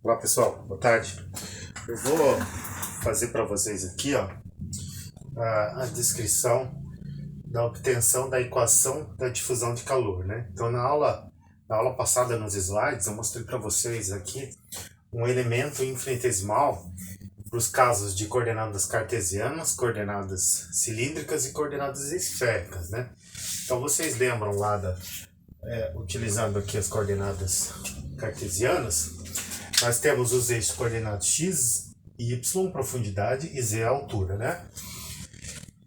Olá pessoal, boa tarde. Eu vou fazer para vocês aqui a descrição da obtenção da equação da difusão de calor, né? Então na aula passada nos slides eu mostrei para vocês aqui um elemento infinitesimal para os casos de coordenadas cartesianas, coordenadas cilíndricas e coordenadas esféricas, né? Então vocês lembram lá utilizando aqui as coordenadas cartesianas, nós temos os eixos coordenados x, y, profundidade, e z, altura, né?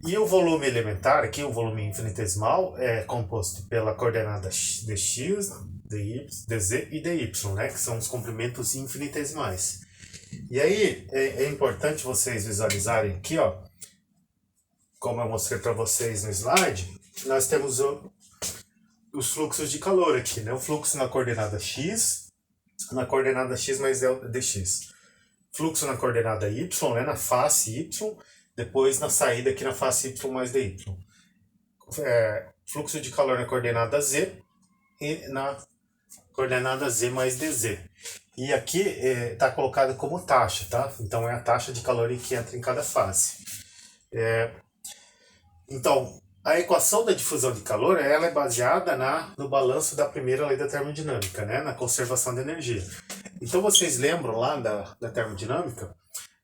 E o volume elementar, aqui o volume infinitesimal, é composto pela coordenada dx, dy, dz e dy, né? Que são os comprimentos infinitesimais. E aí é importante vocês visualizarem aqui, como eu mostrei para vocês no slide, nós temos os fluxos de calor aqui, né? O fluxo na coordenada x mais dx. Fluxo na coordenada y, né? Na face y, depois na saída aqui na face y mais dy. Fluxo de calor na coordenada z e na coordenada z mais dz. E aqui está colocado como taxa, tá? Então é a taxa de calor que entra em cada fase. Então, a equação da difusão de calor ela é baseada no balanço da primeira lei da termodinâmica, né? Na conservação de energia. Então vocês lembram lá da termodinâmica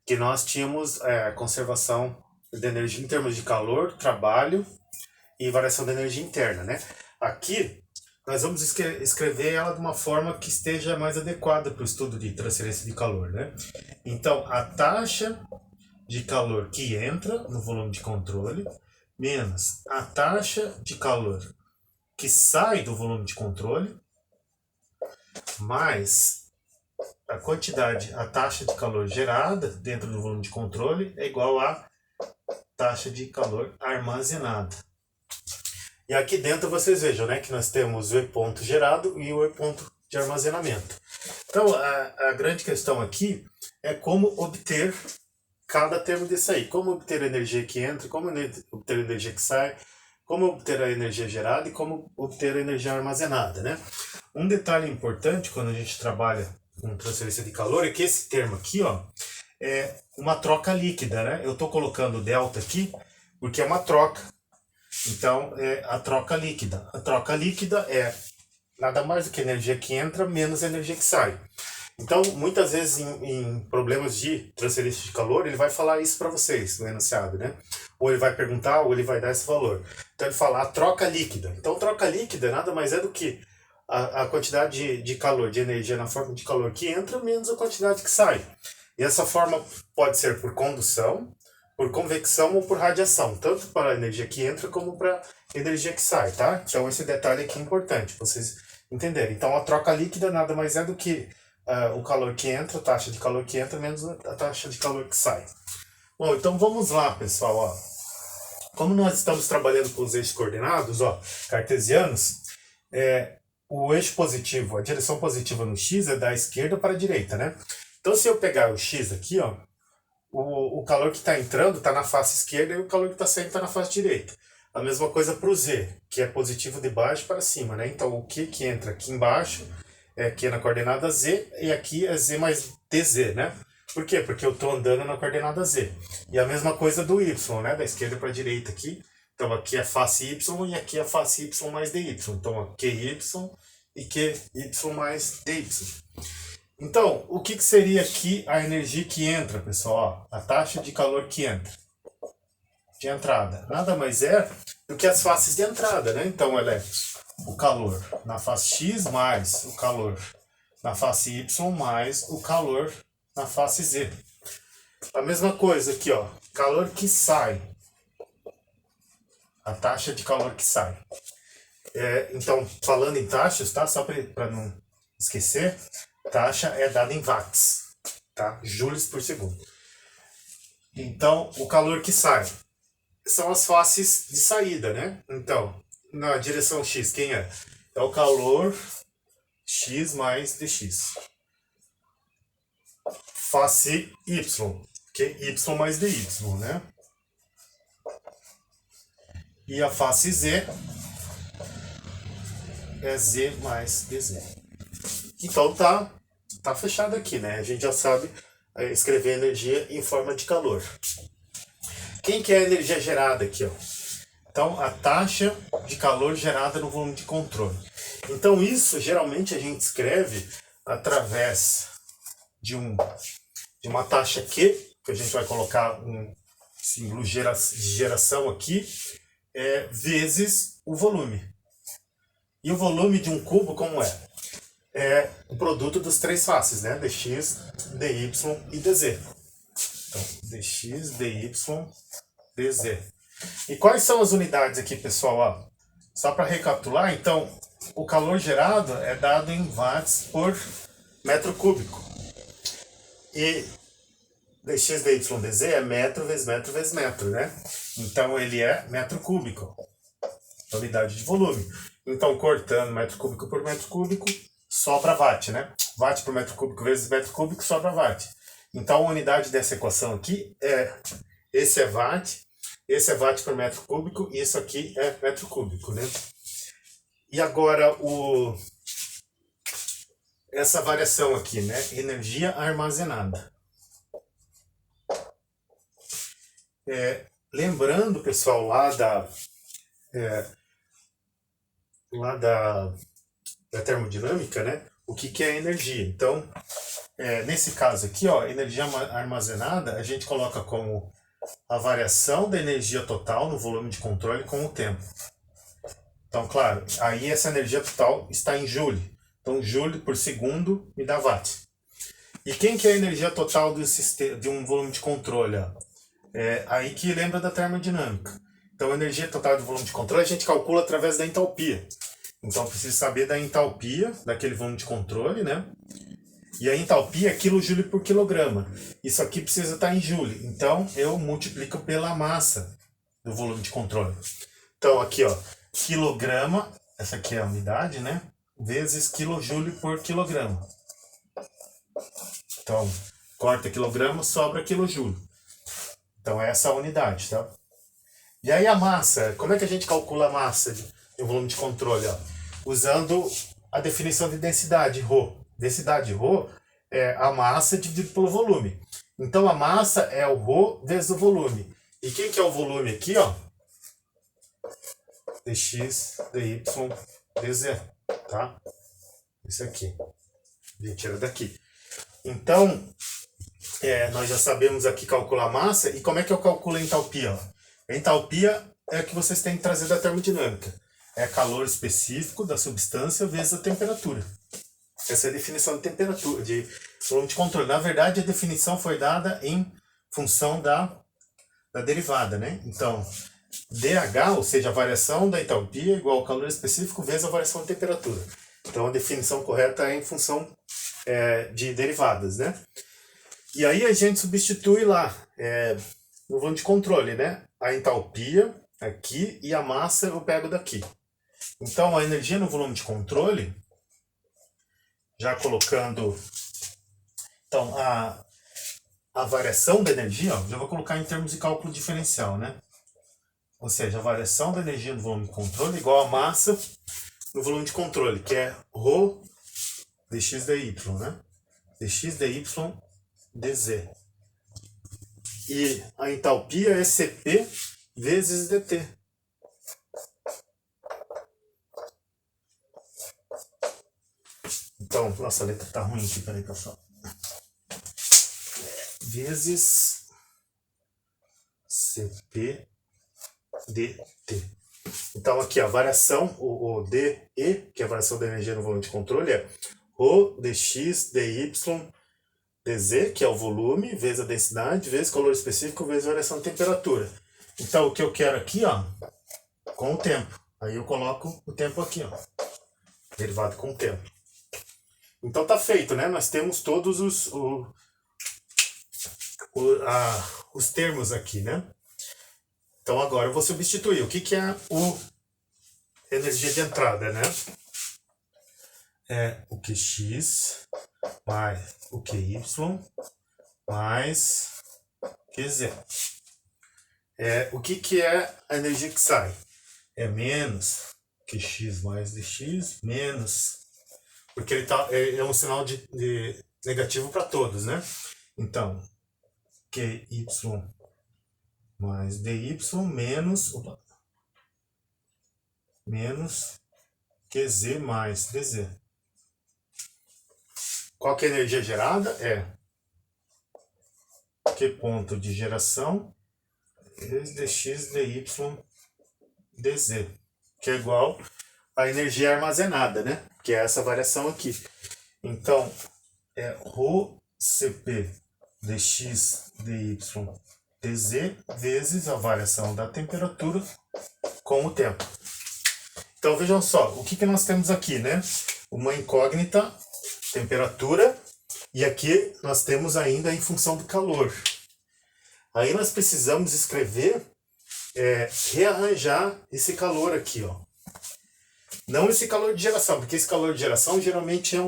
que nós tínhamos conservação de energia em termos de calor, trabalho e variação da energia interna, né? Aqui nós vamos escrever ela de uma forma que esteja mais adequada para o estudo de transferência de calor, né? Então a taxa de calor que entra no volume de controle menos a taxa de calor que sai do volume de controle, mais a quantidade, a taxa de calor gerada dentro do volume de controle é igual à taxa de calor armazenada. E aqui dentro vocês vejam, né, que nós temos o E ponto gerado e o E ponto de armazenamento. Então a grande questão aqui é como obter cada termo desse aí. Como obter a energia que entra, como obter a energia que sai, como obter a energia gerada e como obter a energia armazenada, né? Um detalhe importante quando a gente trabalha com transferência de calor é que esse termo aqui, é uma troca líquida, né? Eu estou colocando delta aqui porque é uma troca. Então, é a troca líquida. A troca líquida é nada mais do que a energia que entra menos a energia que sai. Então, muitas vezes em problemas de transferência de calor, ele vai falar isso para vocês no enunciado, né? Ou ele vai perguntar, ou ele vai dar esse valor. Então, ele fala a troca líquida. Então, troca líquida nada mais é do que a quantidade de calor, de energia na forma de calor que entra, menos a quantidade que sai. E essa forma pode ser por condução, por convecção ou por radiação, tanto para a energia que entra como para a energia que sai, tá? Então, esse detalhe aqui é importante, para vocês entenderem. Então, a troca líquida nada mais é do que o calor que entra, a taxa de calor que entra, menos a taxa de calor que sai. Bom, então vamos lá, pessoal. Como nós estamos trabalhando com os eixos coordenados, cartesianos, o eixo positivo, a direção positiva no x é da esquerda para a direita, né? Então se eu pegar o x aqui, o calor que está entrando está na face esquerda e o calor que está saindo está na face direita. A mesma coisa para o z, que é positivo de baixo para cima, né? Então o que entra aqui embaixo aqui é na coordenada z, e aqui é z mais dz, né? Por quê? Porque eu estou andando na coordenada z. E a mesma coisa do y, né? Da esquerda para a direita aqui. Então aqui é face y e aqui é face y mais dy. Então QY e QY mais dy. Então, o que seria aqui a energia que entra, pessoal? A taxa de calor que entra. De entrada. Nada mais é do que as faces de entrada, né? Então ela é o calor na face x mais o calor na face y mais o calor na face z. A mesma coisa aqui, calor que sai. A taxa de calor que sai. Então, falando em taxas, tá? Só para não esquecer, taxa é dada em watts, tá? Joules por segundo. Então, o calor que sai são as faces de saída, né? Então, na direção x, quem é? É o calor x mais dx. Face y, que é y mais dy, né? E a face z é z mais dz. Então tá tá fechado aqui, né? A gente já sabe escrever energia em forma de calor. Quem que é a energia gerada aqui, ó? Então, a taxa de calor gerada no volume de controle. Então, isso geralmente a gente escreve através de uma taxa Q, que a gente vai colocar um símbolo de geração aqui, vezes o volume. E o volume de um cubo, como é? É o produto dos três faces, né? dx, dy e dz. Então, dx, dy, dz. E quais são as unidades aqui, pessoal? Ó, só para recapitular, então, o calor gerado é dado em watts por metro cúbico. E dx, dy, dz é metro vezes metro vezes metro, né? Então, ele é metro cúbico, a unidade de volume. Então, cortando metro cúbico por metro cúbico, sobra watt, né? Watt por metro cúbico vezes metro cúbico sobra watt. Então, a unidade dessa equação aqui esse é watt, esse é watt por metro cúbico e isso aqui é metro cúbico, né? E agora, essa variação aqui, né? Energia armazenada. Lembrando, pessoal, lá da termodinâmica, né? O que é energia? Então, nesse caso aqui, ó, energia armazenada, a gente coloca como a variação da energia total no volume de controle com o tempo. Então, claro, aí essa energia total está em joule. Então, joule por segundo me dá watt. E quem que é a energia total de um volume de controle? Ó? Aí que lembra da termodinâmica. Então, a energia total do volume de controle a gente calcula através da entalpia. Então, preciso saber da entalpia daquele volume de controle, né? E a entalpia é kJ por quilograma. Isso aqui precisa estar em joule. Então, eu multiplico pela massa do volume de controle. Então, aqui, ó, quilograma, essa aqui é a unidade, né? Vezes kJ por quilograma. Então, corta quilograma, sobra kJ. Então, essa é a unidade, tá? E aí a massa, como é que a gente calcula a massa de um volume de controle? Ó? Usando a definição de densidade, ρ. Densidade ρ é a massa dividido pelo volume. Então a massa é o ρ vezes o volume. E quem que é o volume aqui, ó? dx, dy, dz, tá? Isso aqui. A gente tira daqui. Então, nós já sabemos aqui calcular a massa. E como é que eu calculo a entalpia? Ó? A entalpia é o que vocês têm que trazer da termodinâmica. É calor específico da substância vezes a temperatura. Essa é a definição de temperatura, de volume de controle. Na verdade, a definição foi dada em função da derivada, né? Então, dH, ou seja, a variação da entalpia, igual ao calor específico vezes a variação de temperatura. Então, a definição correta é em função de derivadas, né? E aí a gente substitui lá, no volume de controle, né? A entalpia aqui e a massa eu pego daqui. Então, a energia no volume de controle, já colocando, então, a variação da energia, ó, já vou colocar em termos de cálculo diferencial, né? Ou seja, a variação da energia no volume de controle é igual a massa no volume de controle, que é ρ dx dy, né? dx dy dz. E a entalpia é Cp vezes dt. Então, nossa, a letra tá ruim aqui, peraí, pessoal. Vezes Cp dt. Então, aqui a variação, o dE, que é a variação da energia no volume de controle, é ρ dx dy dz, que é o volume, vezes a densidade, vezes calor específico, vezes a variação de temperatura. Então, o que eu quero aqui, ó, com o tempo. Aí eu coloco o tempo aqui, ó, derivado com o tempo. Então tá feito, né? Nós temos todos os termos aqui, né? Então agora eu vou substituir. O que é energia de entrada, né? É o QX mais o QY mais QZ. O que é a energia que sai? É menos QX mais DX menos o porque ele é um sinal de negativo para todos, né? Então, QY mais DY menos QZ mais DZ. Qual que é a energia gerada? É Q ponto de geração vezes dx dy dz, que é igual à energia armazenada, né? Que é essa variação aqui. Então, é ρ Cp dx dy dz vezes a variação da temperatura com o tempo. Então, vejam só, o que nós temos aqui, né? Uma incógnita, temperatura, e aqui nós temos ainda em função do calor. Aí nós precisamos escrever, rearranjar esse calor aqui, ó. Não esse calor de geração, porque esse calor de geração geralmente é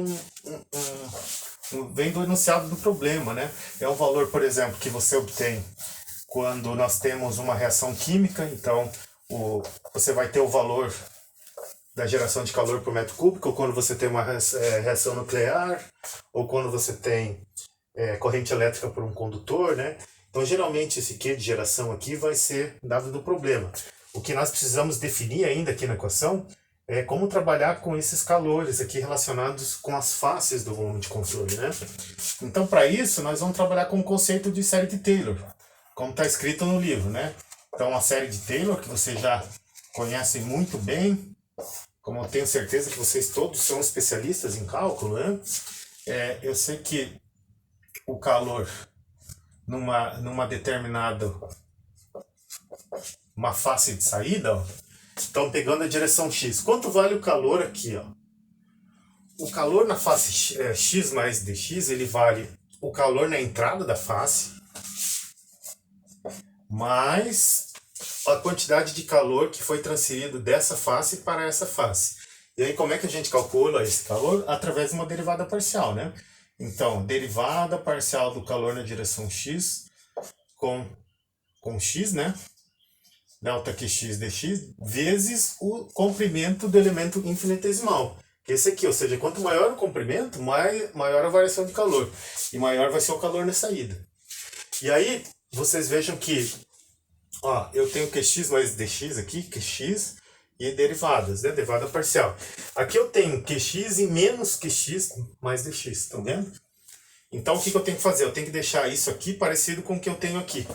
vem do enunciado do problema, né? É um valor, por exemplo, que você obtém quando nós temos uma reação química. Então, você vai ter o valor da geração de calor por metro cúbico, ou quando você tem uma reação nuclear, ou quando você tem corrente elétrica por um condutor, né? Então, geralmente, esse Q de geração aqui vai ser dado do problema. O que nós precisamos definir ainda aqui na equação é como trabalhar com esses calores aqui relacionados com as faces do volume de controle, né? Então, para isso, nós vamos trabalhar com o conceito de série de Taylor, como está escrito no livro, né? Então, a série de Taylor, que vocês já conhecem muito bem, como eu tenho certeza que vocês todos são especialistas em cálculo, né? Eu sei que o calor numa determinada uma face de saída, ó, estão pegando a direção X. Quanto vale o calor aqui, ó? O calor na face X mais dx, ele vale o calor na entrada da face mais a quantidade de calor que foi transferido dessa face para essa face. E aí, como é que a gente calcula esse calor? Através de uma derivada parcial, né? Então, derivada parcial do calor na direção X com X, né? Delta Qx dx, vezes o comprimento do elemento infinitesimal. Que é esse aqui, ou seja, quanto maior o comprimento, maior a variação de calor. E maior vai ser o calor na saída. E aí, vocês vejam que ó, eu tenho Qx mais dx aqui, Qx e derivadas, né? Derivada parcial. Aqui eu tenho Qx e menos Qx mais dx, estão vendo? Então, o que eu tenho que fazer? Eu tenho que deixar isso aqui parecido com o que eu tenho aqui.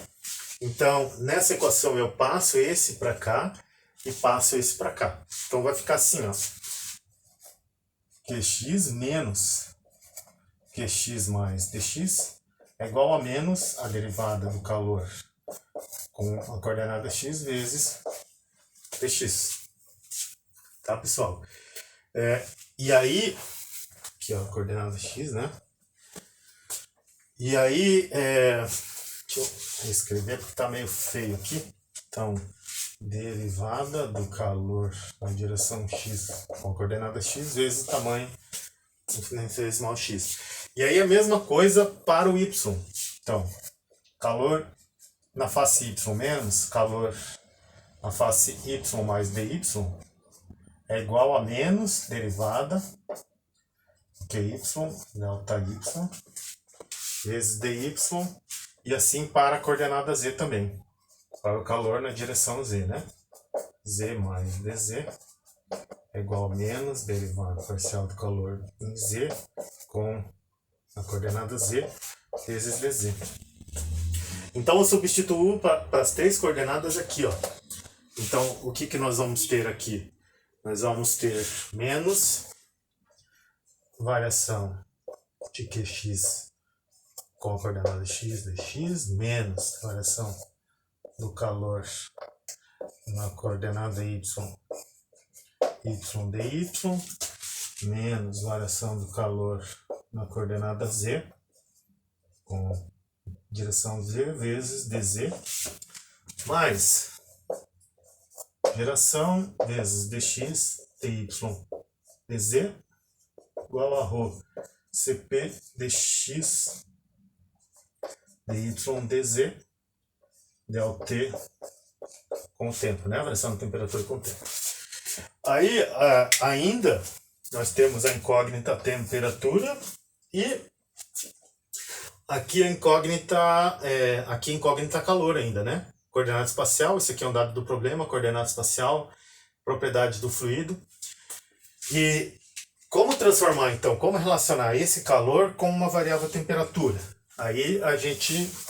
Então, nessa equação eu passo esse para cá e passo esse para cá. Então, vai ficar assim, ó. Qx menos Qx mais dx é igual a menos a derivada do calor com a coordenada x vezes dx. Tá, pessoal? E aí, aqui ó, a coordenada x, né? E aí, deixa eu escrever porque tá meio feio aqui. Então, derivada do calor na direção x com a coordenada x vezes o tamanho infinitesimal x. E aí a mesma coisa para o y. Então, calor na face y menos calor na face y mais dy é igual a menos derivada QY delta y vezes dy, e assim para a coordenada z também, para o calor na direção z, né? Z mais dz é igual a menos derivada parcial do calor em z com a coordenada z vezes dz. Então eu substituo para as três coordenadas aqui, ó. Então o que nós vamos ter aqui? Nós vamos ter menos variação de Qx com a coordenada x dx, menos variação do calor na coordenada y dy, menos variação do calor na coordenada z, com direção z vezes dz, mais geração vezes dx dy dz igual a ρ Cp dx dy dz dt com o tempo, né? A variação da temperatura com o tempo. Aí, ainda, nós temos a incógnita temperatura e aqui a incógnita calor ainda, né? Coordenada espacial, esse aqui é um dado do problema, coordenada espacial, propriedade do fluido. E como transformar então, como relacionar esse calor com uma variável temperatura? Aí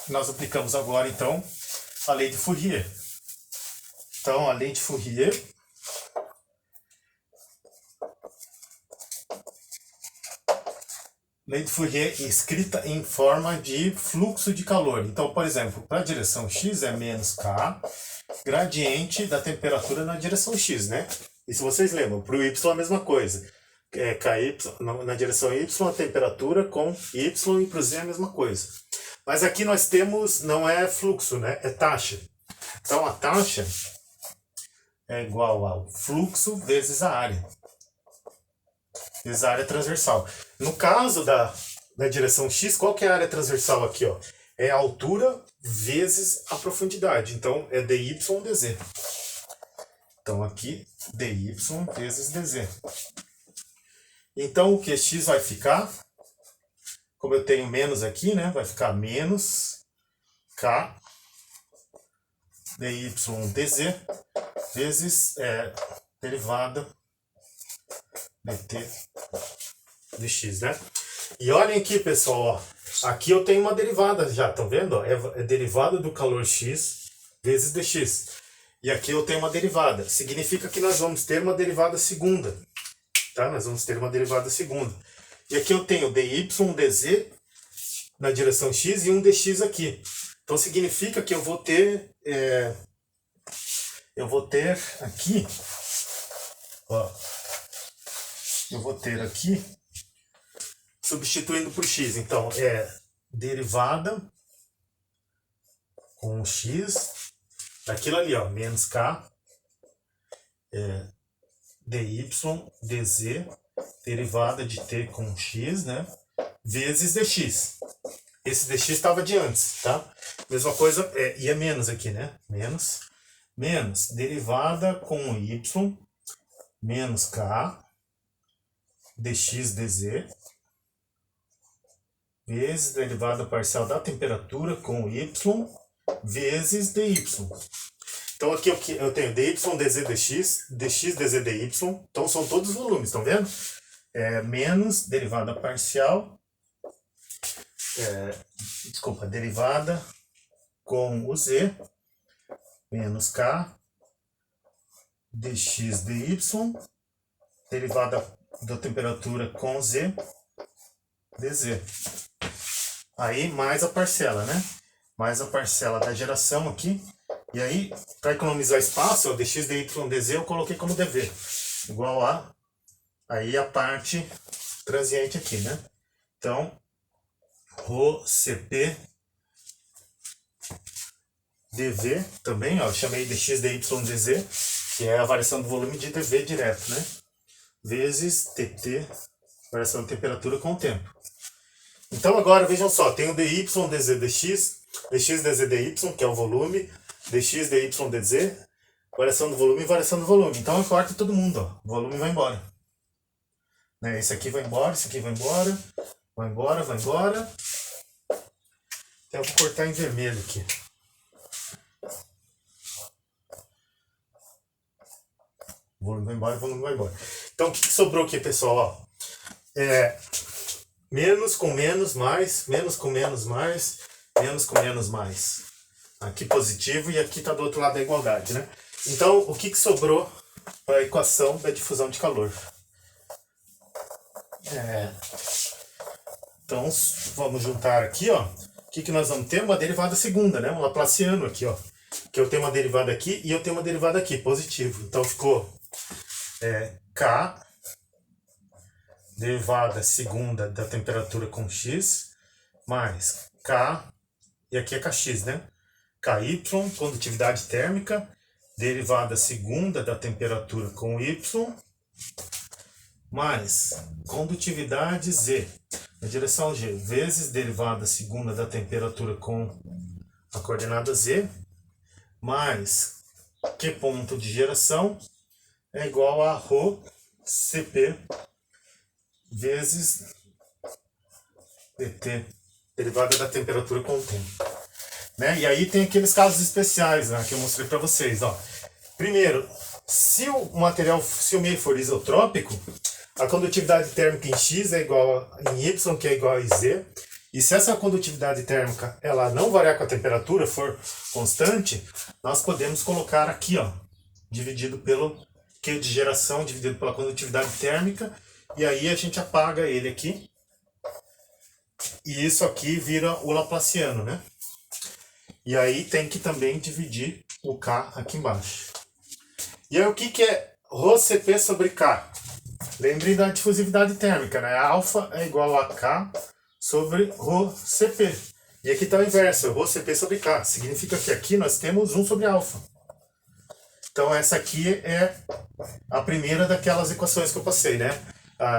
nós aplicamos agora então a lei de Fourier. Então a lei de Fourier escrita em forma de fluxo de calor. Então, por exemplo, para a direção x é menos k, gradiente da temperatura na direção x, né? E se vocês lembram, para o y é a mesma coisa. KY, na direção y, a temperatura com y, e para o z é a mesma coisa. Mas aqui nós temos, não é fluxo, né? É taxa. Então a taxa é igual ao fluxo vezes a área. Vezes a área transversal. No caso da direção x, qual que é a área transversal aqui? Ó? É a altura vezes a profundidade. Então é dy dz. Então aqui dy vezes dz. Então o que x vai ficar, como eu tenho menos aqui, né, vai ficar menos k dy dz vezes derivada dt dx, né? E olhem aqui, pessoal, ó, aqui eu tenho uma derivada já, estão vendo? Ó, é derivada do calor x vezes dx. E aqui eu tenho uma derivada. Significa que nós vamos ter uma derivada segunda. Tá? Nós vamos ter uma derivada segunda. E aqui eu tenho dy dz na direção x e um dx aqui. Então significa que eu vou ter aqui, ó, eu vou ter aqui, substituindo por x. Então derivada com x daquilo ali, ó, menos k dy dz, derivada de t com x, né, vezes dx. Esse dx estava de antes, tá? Mesma coisa, e é menos aqui, né? Menos derivada com y menos k dx dz vezes derivada parcial da temperatura com y vezes dy. Então aqui eu tenho dy dz dx, dx dz dy, então são todos os volumes, estão vendo? Menos derivada parcial, derivada com o z, menos k, dx dy, derivada da temperatura com z, dz. Aí mais a parcela, né? Mais a parcela da geração aqui. E aí, para economizar espaço, o dx dy dz eu coloquei como dv. Igual a, aí a parte transiente aqui, né? Então, ρ Cp dv também, ó, eu chamei dx dy dz, que é a variação do volume de dv direto, né? Vezes tt, variação de temperatura com o tempo. Então agora, vejam só, tem o dy dz dx, dx dz dy, que é o volume, dx dy dz, variação do volume e variação do volume. Então eu corto todo mundo, ó. O volume vai embora. Né? Esse aqui vai embora, esse aqui vai embora, vai embora, vai embora. Então eu vou cortar em vermelho aqui. O volume vai embora, o volume vai embora. Então o que sobrou aqui, pessoal? Ó, menos com menos, mais, menos com menos, mais, menos com menos, mais. Aqui positivo e aqui está do outro lado da igualdade, né? Então, o que sobrou para a equação da difusão de calor? Então, vamos juntar aqui, ó. O que nós vamos ter? Uma derivada segunda, né? Um laplaciano aqui, ó. Que eu tenho uma derivada aqui e eu tenho uma derivada aqui, positivo. Então, ficou K, derivada segunda da temperatura com x, mais K, e aqui é Kx, né? Ky, condutividade térmica, derivada segunda da temperatura com y, mais condutividade z, na direção g, vezes derivada segunda da temperatura com a coordenada z, mais Q ponto de geração é igual a ρ Cp vezes dt, derivada da temperatura com o tempo. Né? E aí tem aqueles casos especiais, né, que eu mostrei para vocês. Ó. Primeiro, se o meio for isotrópico, a condutividade térmica em X é igual em Y, que é igual a Z. E se essa condutividade térmica ela não variar com a temperatura, for constante, nós podemos colocar aqui, ó, dividido pelo Q de geração, dividido pela condutividade térmica, e aí a gente apaga ele aqui. E isso aqui vira o Laplaciano, né? E aí tem que também dividir o K aqui embaixo. E aí o que é ρCp sobre K? Lembre da difusividade térmica, né? Alfa é igual a K sobre ρCp. E aqui está o inverso, ρCp sobre K. Significa que aqui nós temos 1 sobre alfa. Então essa aqui é a primeira daquelas equações que eu passei, né?